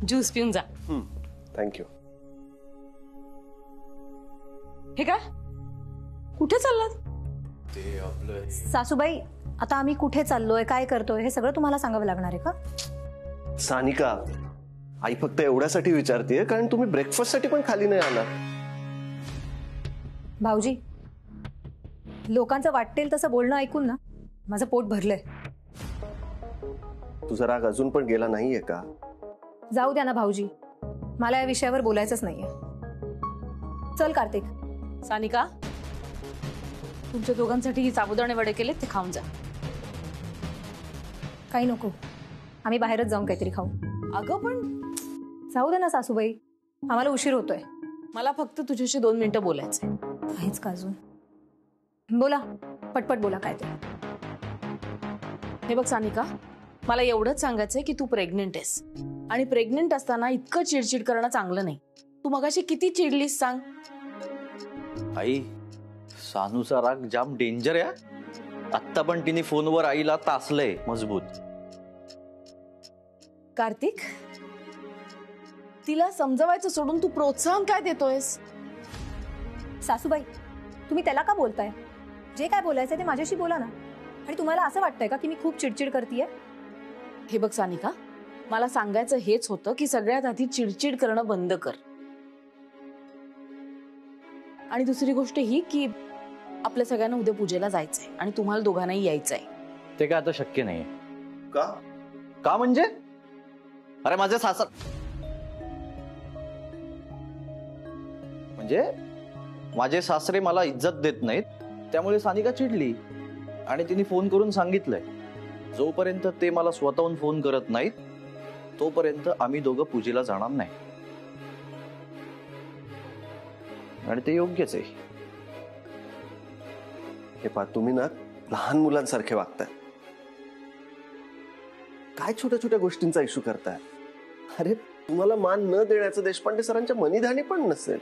Juice पिऊन जा. Thank you. हे काय कुठे चाललात? ते आपलं सासूबाई, आता आम्ही कुठे चाललोय, काय करतोय हे सगळं तुम्हाला सांगावं लागणार आहे का? सानिका, आई फक्त एवढ्यासाठी विचारतीये कारण तुम्ही ब्रेकफास्ट साठी पण खाली नाही आला. भाऊजी, लोकांचं वाटेल तसं बोलणं ऐकून ना माझं पोट भरलंय. तुझा राग अजून पण गेला नाहीये का? जाऊ द्या ना भाऊजी, मला या विषयावर बोलायचंच नाहीये. चल कार्तिक. सानिका, तुमच्या दोघांसाठी साबुदाणे वडे केले, ते खाऊन जा. काही नको, आम्ही बाहेरच जाऊन काहीतरी खाऊ. अगं पण जाऊ दे ना सासूबाई, आम्हाला उशीर होतोय. मला फक्त तुझ्याशी 2 मिनिटं बोलायचंय. आहेच का अजून? बोला, पटपट बोला काय ते. हे बघ सानिका, मला एवढंच सांगायचंय की तू प्रेग्नेंट आहेस आणि प्रेग्नेंट असताना इतकं चिडचिड करणं चांगलं नाही. तू मगाशी किती चिडलीस सांग. आई, सानूचा राग जाम डेंजर आहे. आत्ता पण तिने फोनवर आईला तासलंय मजबूत. कार्तिक, तिला समजवायचं सोडून तू प्रोत्साहन काय देतोयस? सासूबाई, तुम्ही त्याला का बोलताय? जे काय बोलायचंय ते माझ्याशी बोला ना. आणि तुम्हाला असं वाटतंय का की मी खूप चिडचिड करतेय? हे बघ सानिका, मला सांगायचं हेच होतं की सगळ्यात आधी चिडचिड करणं बंद कर. आणि दुसरी गोष्ट ही की आपल्या सगळ्यांना उद्या पूजेला जायचंय आणि तुम्हाला दोघांनाही यायचंय. ते काय आता शक्य नाहीये. का? का म्हणजे? अरे माझे सासर म्हणजे माझे सासरे मला इज्जत देत नाहीत, त्यामुळे सानिका चिडली आणि तिने फोन करून सांगितलंय जोपर्यंत ते मला स्वतःहून फोन करत नाहीत तोपर्यंत आम्ही दोघं पूजेला जाणार नाही. आणि ते योग्यच आहे. हे पहा, तुम्ही ना लहान मुलांसारखे वागताय. काय छोट्या छोट्या गोष्टींचा इश्यू करताय? अरे तुम्हाला मान न देण्याचं देशपांडे सरांच्या मनीधानी पण नसेल.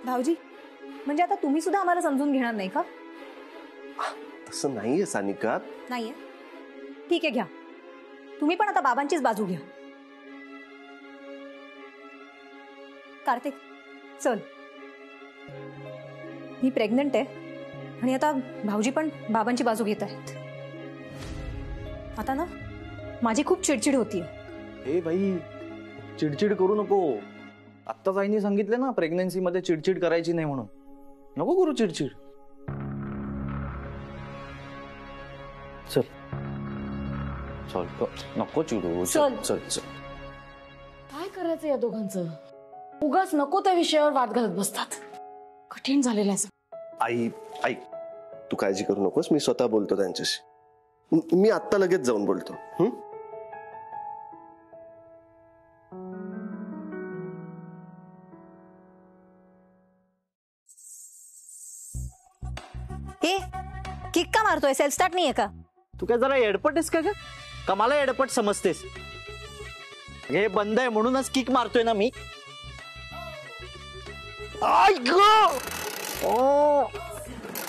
भाऊजी, म्हणजे आता तुम्ही सुद्धा आम्हाला समजून घेणार नाही का? तसं नाहीये सानिका. नाहीये? ठीक आहे, घ्या. तुम्ही पण आता बाबांचीच बाजू घ्या. कार्तिक, चल. मी प्रेग्नंट आहे आणि आता भाऊजी पण बाबांची बाजू घेत आहेत. आता ना माझी खूप चिडचिड होतीये. हे भाई, चिडचिड करू नको. आत्ताच आईने सांगितलं ना प्रेग्नन्सी मध्ये चिडचिड करायची नाही म्हणून. नको करू चिडचिड. चल चल, नको चिडू. चल. चल चल. काय करायचं या दोघांचं? उगाच नको त्या विषयावर वाद घालत बसतात. कठीण झालेलं आहे. आई, आई, तू काळजी करू नकोस, मी स्वतः बोलतो त्यांच्याशी. मी आत्ता लगेच जाऊन बोलतो. हे किक का मारतोय? सेल्फ स्टार्ट नाहीये का? तू काय जरा एडपट आहेस का ग? का मला एडपट समजतेस? हे बंद आहे म्हणूनच किक मारतोय ना मी.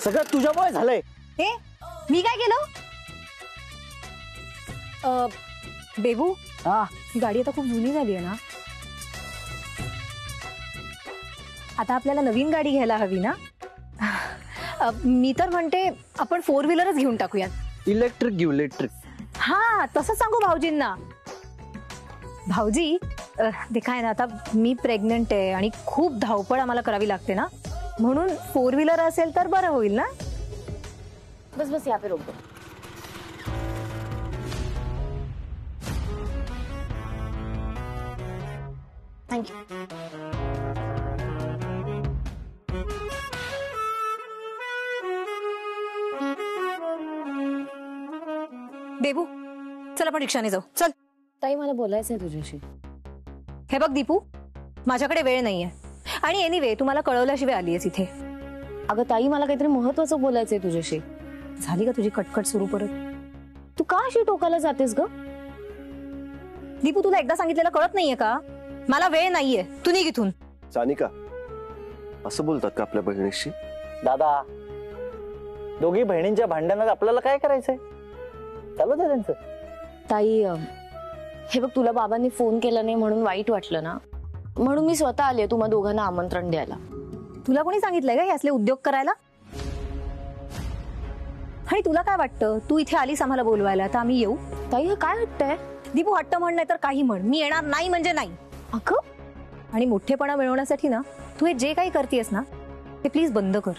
सगळं तुझ्यामुळे झालंय. हे मी काय केलं? बेबू, गाडी आता खूप जुनी झाली आहे ना. आता आपल्याला नवीन गाडी घ्यायला हवी ना. मी तर म्हणते आपण 4 व्हीलरच घेऊन टाकूयात. इलेक्ट्रिक घेऊ, इलेक्ट्रिक. हा, तसं सांगू भाऊजींना. भाऊजी, ते काय ना, आता मी प्रेग्नंट आहे आणि खूप धावपळ आम्हाला करावी लागते ना, म्हणून 4 व्हीलर असेल तर बरं होईल ना. बस बस, यहाँ पे रोक दो. थँक्यू. बेबू, चल आपण रिक्षाने जाऊ. चल. ताई, मला बोलायचंय तुझ्याशी. हे बघ दीपू, माझ्याकडे वेळ नाहीये आणि एनिवे तू मला कळवल्याशिवाय आलीयस इथे. अगं ताई, मला काहीतरी महत्वाचं बोलायचंय तुझ्याशी. झाली का तुझी कटकट सुरू परत? तू का अशी टोकाला जातेस ग? दीपू, तुला एकदा सांगितलेलं कळत नाहीये का? मला वेळ नाहीये, तू निघ इथून. सानिका, असं बोलतात का आपल्या बहिणीशी? दादा, दोघी बहिणींच्या भांडणात आपल्याला काय करायचंय? चालू दे त्यांचं. ताई, हे बघ, तुला बाबांनी फोन केला नाही म्हणून वाईट वाटलं ना, म्हणून मी स्वतः आले तुम्हा दोघांना आमंत्रण द्यायला. तुला कोणी सांगितलंय का हे असले उद्योग करायला? आणि तुला काय वाटतं, तू इथे आलीस आम्हाला बोलवायला तर आम्ही येऊ? ताई हे काय वाटतंय? दीपू, हट्ट म्हण नाही तर काही म्हण, मी येणार नाही म्हणजे नाही. अगं, आणि मोठेपणा मिळवण्यासाठी ना तू हे जे काही करतेस ना ते प्लीज बंद कर.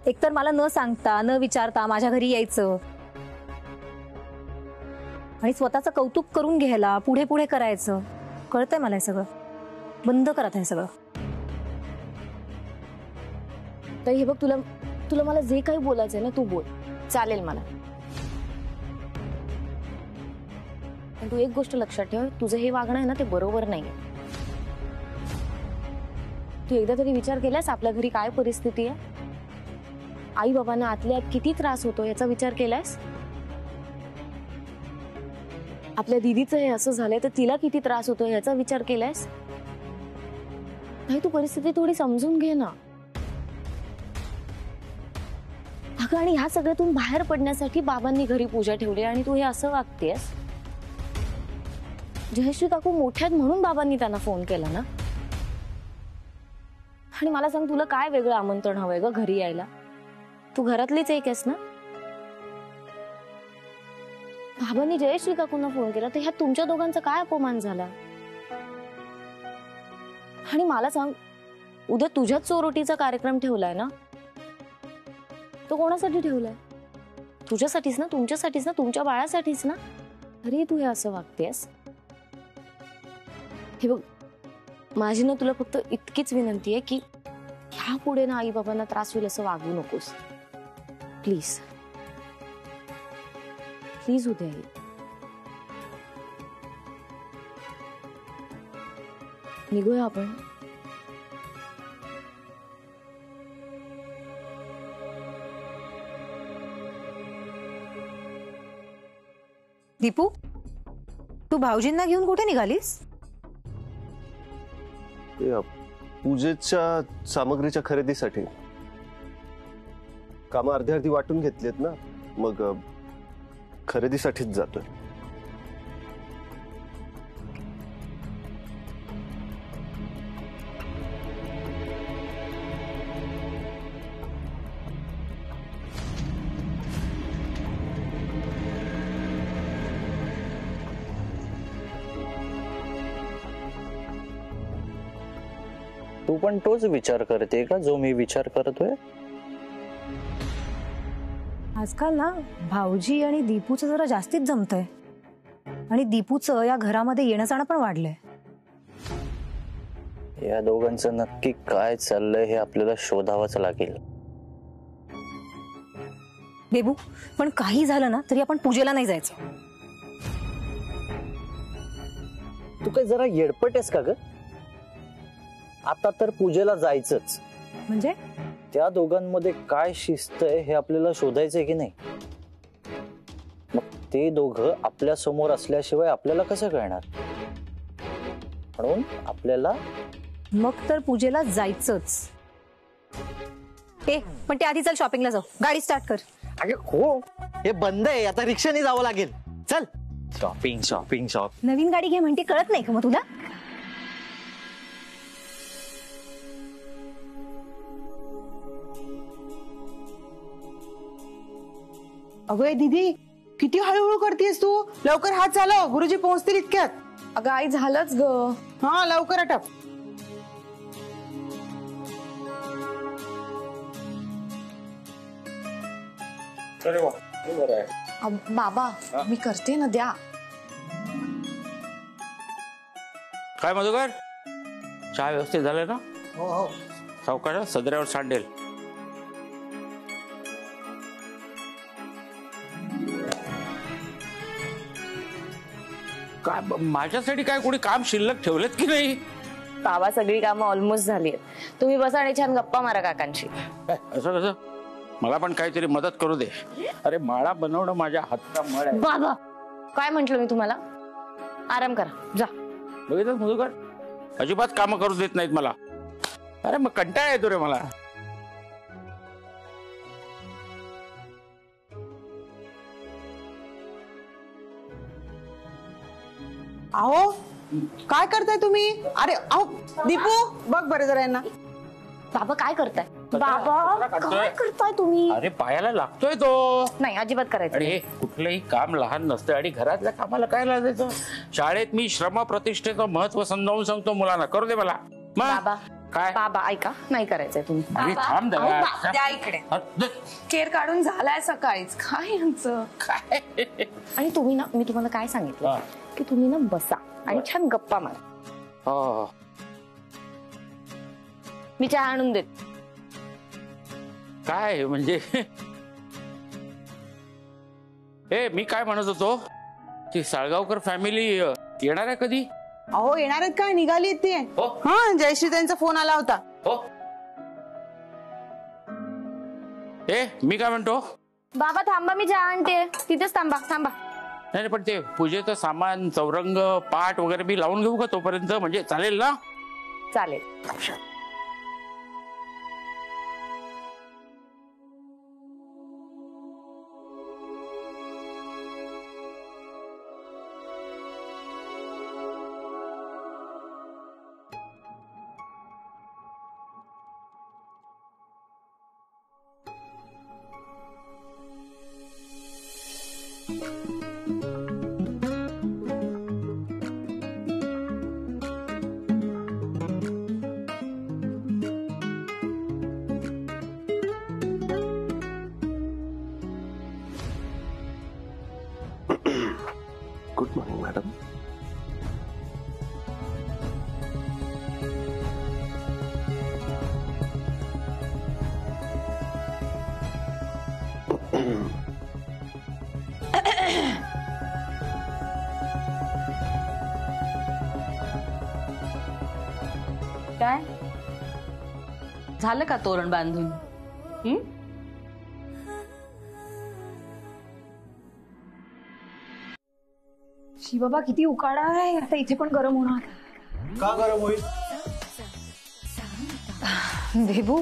एकतर मला न सांगता न विचारता माझ्या घरी यायचं आणि स्वतःचं कौतुक करून घ्यायला पुढे पुढे करायचं. कळतंय मला हे सगळं, बंद करत आहे सगळं. ताई हे बघ, तुला तुला मला जे काही बोलायचंय ना तू बोल, चालेल मला. पण तू एक गोष्ट लक्षात ठेव, तुझं हे वागणं आहे ना ते बरोबर नाहीये. तू एकदा तरी विचार केलास आपल्या घरी काय परिस्थिती आहे? आई बाबांना आतल्या आत किती त्रास होतो याचा विचार केलास? आपल्या दीदीचं हे असं झालंय तर तिला किती त्रास होतो याचा विचार केलास? नाही, तू परिस्थिती थोडी समजून घे ना. अगं, आणि ह्या सगळ्यातून बाहेर पडण्यासाठी बाबांनी घरी पूजा ठेवली आणि तू हे असं वागतेस? जयश्री काकू मोठ्यात म्हणून बाबांनी त्यांना फोन केला ना. आणि मला सांग, तुला काय वेगळं आमंत्रण हवंय ग घरी यायला? तू घरातलीच एक आहेस ना. बाबांनी जयश्री काकूंना फोन केला तर ह्यात तुमच्या दोघांचा काय अपमान झाला? आणि मला सांग, उद्या तुझ्याच चोरोटीचा कार्यक्रम ठेवलाय ना, तो कोणासाठी ठेवलाय? तुझ्यासाठीच ना, तुमच्यासाठीच ना, तुमच्या बाळासाठीच ना. तरी तू हे असं वागतेस? हे बघ, माझी ना तुला फक्त इतकीच विनंती आहे की ह्या पुढे ना आई बाबांना त्रास होईल असं वागू नकोस. प्लीज प्लीज उद्या ये. निघूया आपण. दीपू, तू भाऊजींना घेऊन कुठे निघालीस? पूजेच्या सामग्रीच्या खरेदीसाठी. कामं अर्धी अर्धी वाटून घेतलीत ना, मग खरेदीसाठीच जातोय. तू पण तोच विचार करते का जो मी विचार करतोय? आजकाल ना भाऊजी आणि दीपूचं जरा जास्तीच जमतंय आणि दीपूचं या घरामध्ये येणं जाणं पण वाढलंय. या दोघांचं नक्की काय चाललंय हे आपल्याला शोधावंच लागेल. बेबू, पण काही झालं ना तरी आपण पूजेला नाही जायचं. तू काय जरा येडपट आहेस का ग? आता तर पूजेला जायचंच. म्हणजे त्या दोघांमध्ये काय शिस्त आहे हे आपल्याला शोधायचंय की नाही? मग ते दोघं आपल्या समोर असल्याशिवाय आपल्याला कसं कळणार? म्हणून आपल्याला मग तर पूजेला जायचंच. पण ते आधी चल शॉपिंगला जाऊ. गाडी स्टार्ट कर. अरे हो, हे बंद आहे, आता रिक्षाने जावं लागेल. चल. Shopping shopping shop. नवीन गाडी घे म्हणते, कळत नाही का मग तुला? अगं दीदी, किती हळूहळू करतेस तू? लवकर हात चालव, गुरुजी पोहोचतील इतक्यात. अगं आई, झालंच ग. हा, लवकर आटप. बाबा, मी करते ना, द्या. काय मधुकर, चहा व्यवस्थित झालं ना? हो. सावकाश, सदऱ्यावर सांडेल. काय माझ्यासाठी काय कोणी काम शिल्लक ठेवलेत की नाही? बाबा, सगळी कामं ऑलमोस्ट झाली आहेत. तुम्ही बसा आणि छान गप्पा मारा काकांशी. असं कसं? मला पण काहीतरी मदत करू दे. अरे, माळा बनवणं माझ्या हातचा मळ आहे. बाबा, काय म्हंटल मी तुम्हाला? आराम करा, जा. बघितलं मधुकर, अजिबात कामं करू देत नाहीत मला. अरे मग कंटाळा येतो रे मला. अहो काय करताय तुम्ही? अरे अहो दीपू बघ बरं जरा यांना. बाबा काय करताय? बाबा काय करताय तुम्ही? अरे पायाला लागतोय तो. नाही अजिबात करायचं आणि नाही. हे कुठलंही काम लहान नसतं आणि घरातल्या कामाला काय लाजायचं. शाळेत मी श्रम प्रतिष्ठेचं महत्व समजावून सांगतो मुलांना. करू दे मला. बाबा काय? बाबा ऐका, नाही करायचंय तुम्ही. अरे थांब जरा. त्या इकडे केर काढून झालाय सकाळीच. काय यांचं काय? आणि तुम्ही ना, मी तुम्हाला काय सांगितलं हा. की तुम्ही ना बसा आणि छान गप्पा मारा. हो. मी चहा आणून देत. काय म्हणजे ए मी काय म्हणत होतो की साळगावकर फॅमिली येणार आहे कधी? अहो येणार आहेत काय? निघाली ती. हो. हा जयश्री त्यांचा फोन आला होता. हो. ए मी काय म्हणतो, बाबा थांबा, मी चहा आणते. तिथेच थांबा थांबा. नाही पण ते पूजेचं सामान, चौरंग, पाट वगैरे मी लावून घेऊ का तोपर्यंत? म्हणजे चालेल ना? चालेल. Good morning madam. काय झालं का तोरण बांधून? शिवबाबा किती उकाडा आहे आता, इथे पण गरम होणार. का गरम होईल? बेबू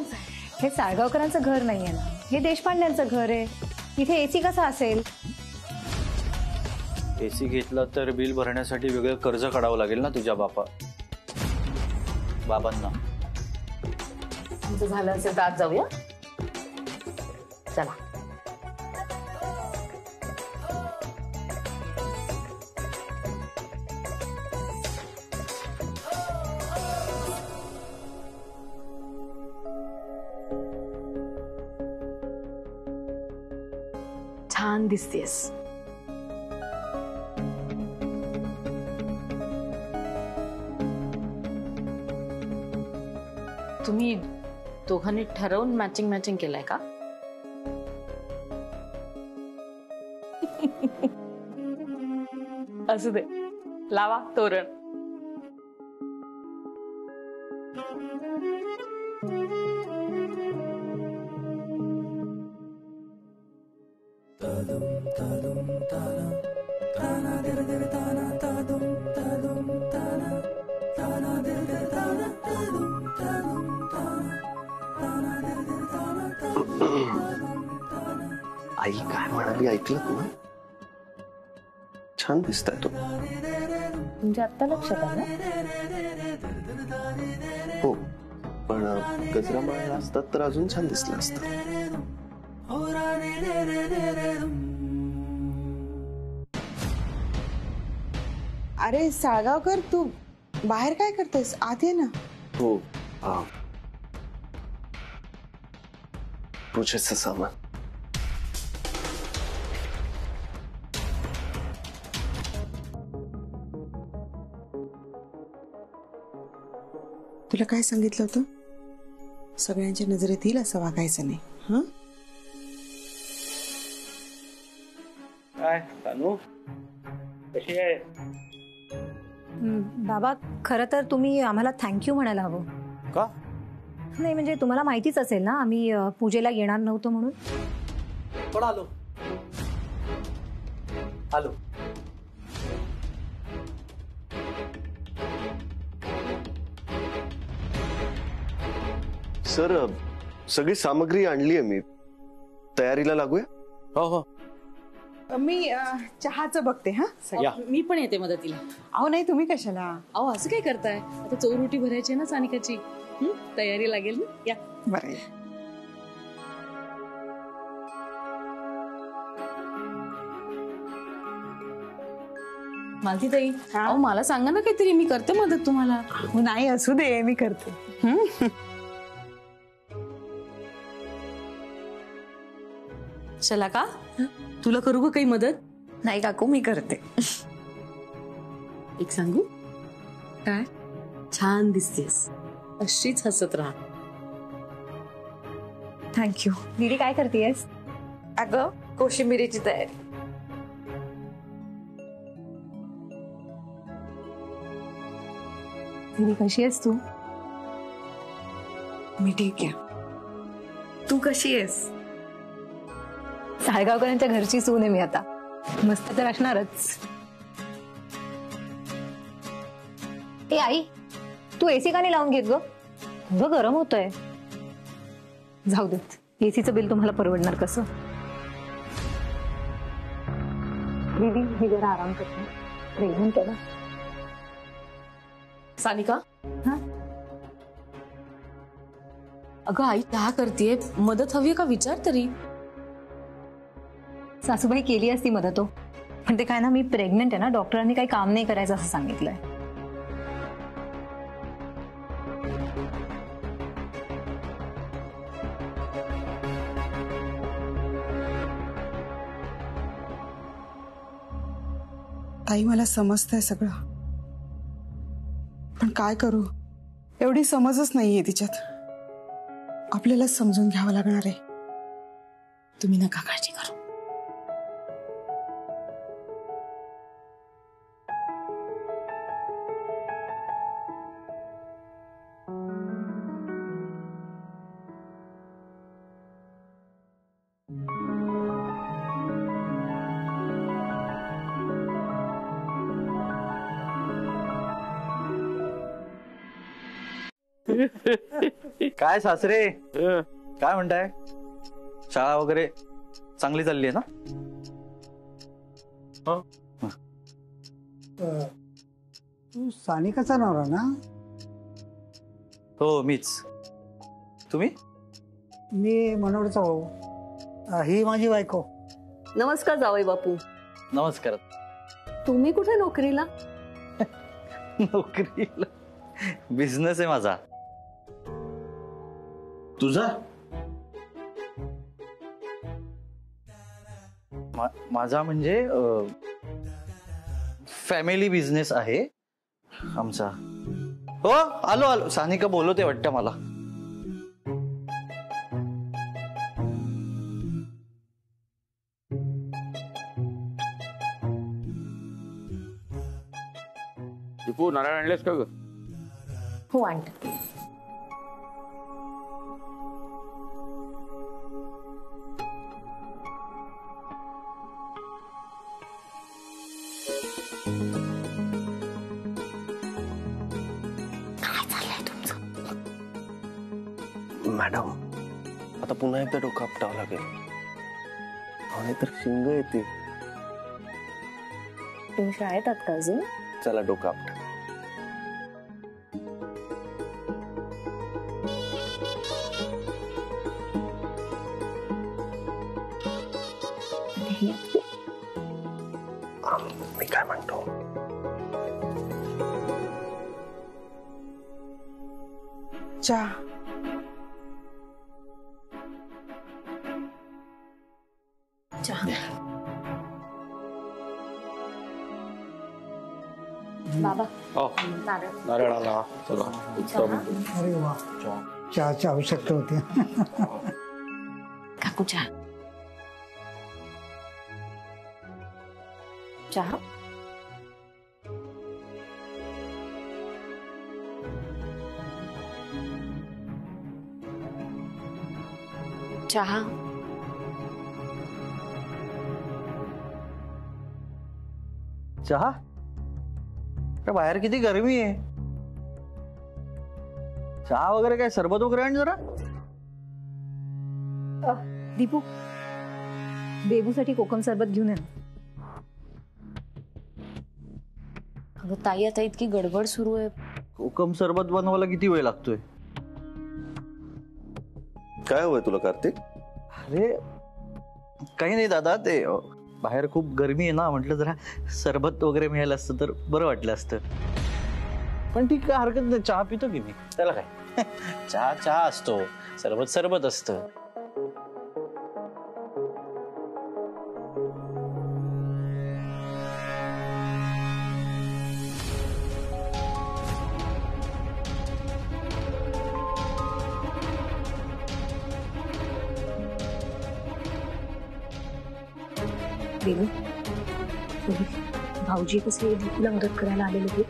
हे साळगावकरांचं घर नाहीये ना, हे देशपांड्यांचं घर आहे. इथे एसी कसा असेल? एसी घेतला तर बिल भरण्यासाठी वेगळं कर्ज काढावं लागेल ना तुझ्या बाबांना. तुमचं झालं असेल तर आज जाऊया. चला. छान दिसतेस. तुम्ही दोघांनी ठरवून मॅचिंग केलंय का? असू दे, लावा तोरण. आई काय म्हणाली ऐकलं ना? छान दिसताय तो. तुमच्या आत्ता लक्षात आलं? हो पण गजरा माळला असतात तर अजून छान दिसलं असतं. अरे साळगावकर तू बाहेर काय करतेस? आत ये ना. हो पूजेचं सामान. तुला काय सांगितलं होतं? सगळ्यांच्या नजरेत येईल असं वागायचं नाही. हा काय सानू कशी आहे? बाबा खरं तर तुम्ही आम्हाला थँक्यू म्हणायला हवं. का? नाही म्हणजे तुम्हाला माहितीच असेल ना आम्ही पूजेला येणार नव्हतो म्हणून. पण आलो. सर सगळी सामग्री आणली आहे मी. तयारीला लागूया? हो. मी चहाचं बघते हा. मी पण येते मदतीला. अहो नाही, तुम्ही कशाला? अहो असं काय करताय, आता चौरोटी भरायची आहे ना सानिकाची. तयारी लागेल ना. या. बरं. मालती ताई, अहो मला सांगा ना काहीतरी, मी करते मदत तुम्हाला. नाही असू दे, मी करते. चला का तुला करू का काही मदत? नाही काकू, मी करते. एक सांगू काय, छान दिसतेस, अशीच हसत राहा. थँक्यू. दीदी काय करतेयस? अगं कोशिंबिरीची तयारी. दीदी कशी आहेस तू? मी ठीक आहे. तू कशी आहेस? साळगावकरांच्या घरची सून आहे मी आता. मस्त तर असणारच. ए आई, तू एसी का नाही लावून घेत ग? एवढं गरम होतंय. जाऊ देत, एसीचं बिल तुम्हाला परवडणार कसं? दीदी मी जरा आराम करते. प्रेग्नंट आहे ना. सानिका, हा? अगं आई चहा करतेय, मदत हवी का विचार तरी. सासूबाई केली असती मदत हो, पण ते काय ना, मी प्रेग्नंट आहे ना, डॉक्टरांनी काही काम नाही करायचं असं सांगितलंय. ताई मला समजतंय सगळं, पण काय करू, एवढी समजच नाहीये तिच्यात. आपल्याला समजून घ्यावं लागणार आहे. तुम्ही नका काळजी करू. काय सासरे, काय म्हणताय? शाळा वगैरे चांगली चालली आहे ना? तू सानिकाचा नवरा ना? हो मीच. तुम्ही? मी मनोहरचा भाऊ. ही माझी बायको. नमस्कार जावई बापू. नमस्कार. तुम्ही कुठे नोकरीला? नोकरीला बिझनेस आहे माझा. तुझा? माझा म्हणजे फॅमिली बिझनेस आहे आमचा. हो आलो आलो. सानिका बोलवते वाटतं मला. दीपू नारळ आणलेस का ग? हो आणते. मॅडम, आता पुन्हा एकदा डोकं आपटावं लागेल, नाहीतर शिंग येते. तुम्ही शाळेत आहात का अजून? चला डोकं आपटा. मी काय म्हणतो, चहा. बाबा हो नारळ. नारळ आला. चला उत्तम. अरे वा, चहाची आवश्यकता होती. काकू चहा. चहा. चहा. चहा? बाहेर किती गरमी आहे. चहा वगैरे काय, सरबत वगैरे आण जरा. दीपू, बेबूसाठी कोकम सरबत घेऊन ये ना. अगं ताई, आता इतकी गडबड सुरू आहे. कोकम सरबत बनवायला किती वेळ लागतोय? काय हवंय तुला कार्तिक? अरे काही नाही दादा, ते बाहेर खूप गरमी आहे ना, म्हटलं जरा सरबत वगैरे मिळालं असतं तर बरं वाटलं असतं. पण ठीक, काय हरकत नाही, चहा पितो की मी. त्याला काय, चहा चहा असतो, सरबत सरबत असतं. बेबू, भाऊजी कसे तुला मदत करायला आलेले.